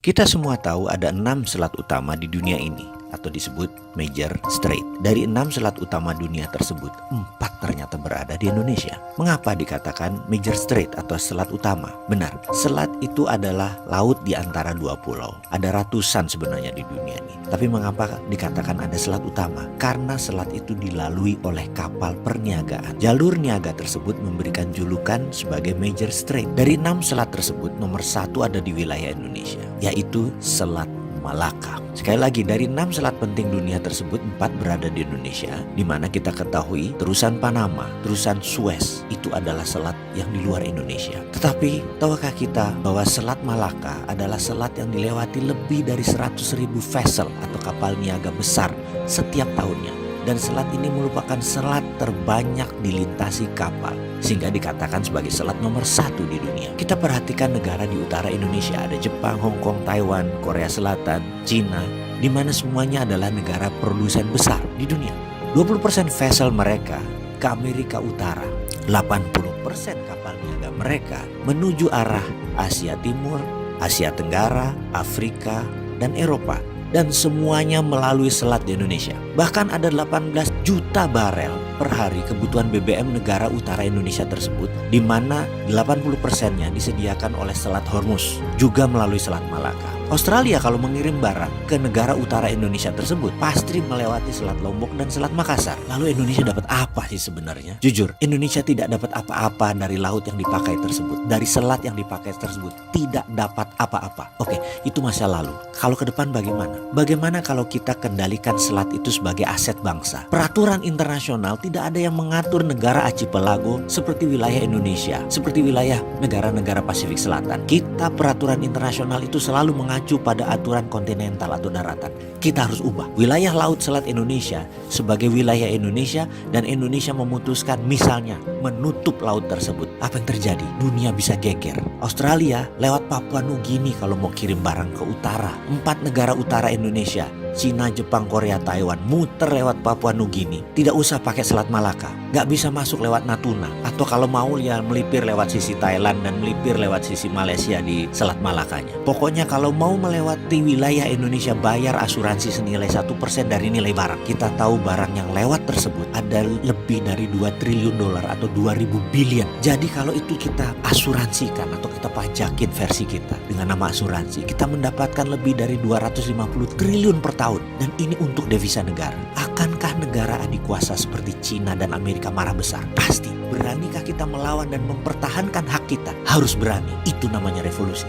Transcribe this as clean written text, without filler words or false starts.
Kita semua tahu ada 6 selat utama di dunia ini atau disebut Major Strait. Dari 6 selat utama dunia tersebut, 4 ternyata berada di Indonesia. Mengapa dikatakan Major Strait atau selat utama? Benar, selat itu adalah laut di antara dua pulau. Ada ratusan sebenarnya di dunia ini. Tapi mengapa dikatakan ada selat utama? Karena selat itu dilalui oleh kapal perniagaan. Jalur niaga tersebut memberikan julukan sebagai Major Strait. Dari 6 selat tersebut, nomor 1 ada di wilayah Indonesia, yaitu Selat Malaka. Sekali lagi, dari 6 selat penting dunia tersebut, 4 berada di Indonesia, di mana kita ketahui terusan Panama, terusan Suez itu adalah selat yang di luar Indonesia. Tetapi tahukah kita bahwa Selat Malaka adalah selat yang dilewati lebih dari 100.000 vessel atau kapal niaga besar setiap tahunnya. Dan selat ini merupakan selat terbanyak dilintasi kapal, sehingga dikatakan sebagai selat nomor 1 di dunia. Kita perhatikan negara di utara Indonesia, ada Jepang, Hong Kong, Taiwan, Korea Selatan, Cina, di mana semuanya adalah negara produsen besar di dunia. 20% vessel mereka ke Amerika Utara, 80% kapal niaga mereka menuju arah Asia Timur, Asia Tenggara, Afrika, dan Eropa. Dan semuanya melalui selat di Indonesia. Bahkan ada 18 juta barel per hari kebutuhan BBM negara utara Indonesia tersebut, di mana 80%-nya disediakan oleh Selat Hormuz, juga melalui Selat Malaka. Australia kalau mengirim barang ke negara utara Indonesia tersebut pasti melewati Selat Lombok dan Selat Makassar. Lalu Indonesia dapat apa sih sebenarnya? Jujur, Indonesia tidak dapat apa-apa dari laut yang dipakai tersebut, dari selat yang dipakai tersebut, tidak dapat apa-apa. Oke, itu masa lalu. Kalau ke depan bagaimana? Bagaimana kalau kita kendalikan selat itu sebagai aset bangsa? Peraturan internasional tidak ada yang mengatur negara archipelago seperti wilayah Indonesia, seperti wilayah negara-negara Pasifik Selatan. Kita peraturan internasional itu selalu mengacu pada aturan kontinental atau daratan. Kita harus ubah wilayah laut selat Indonesia sebagai wilayah Indonesia, dan Indonesia memutuskan misalnya menutup laut tersebut. Apa yang terjadi? Dunia bisa geger. Australia lewat Papua Nugini kalau mau kirim barang ke utara. 4 negara utara Indonesia, Cina, Jepang, Korea, Taiwan, muter lewat Papua Nugini. Tidak usah pakai Selat Malaka. Gak bisa masuk lewat Natuna. Atau kalau mau ya melipir lewat sisi Thailand dan melipir lewat sisi Malaysia di Selat Malakanya. Pokoknya kalau mau melewati wilayah Indonesia, bayar asuransi senilai 1% dari nilai barang. Kita tahu barang yang lewat tersebut ada lebih dari 2 triliun dolar atau 2.000 billion. Jadi kalau itu kita asuransikan atau kita pajakin versi kita dengan nama asuransi, kita mendapatkan lebih dari 250 triliun per tahun. Dan ini untuk devisa negara. Akankah negara adik kuasa seperti Cina dan Amerika marah besar? Pasti. Beranikah kita melawan dan mempertahankan hak kita? Harus berani. Itu namanya revolusi.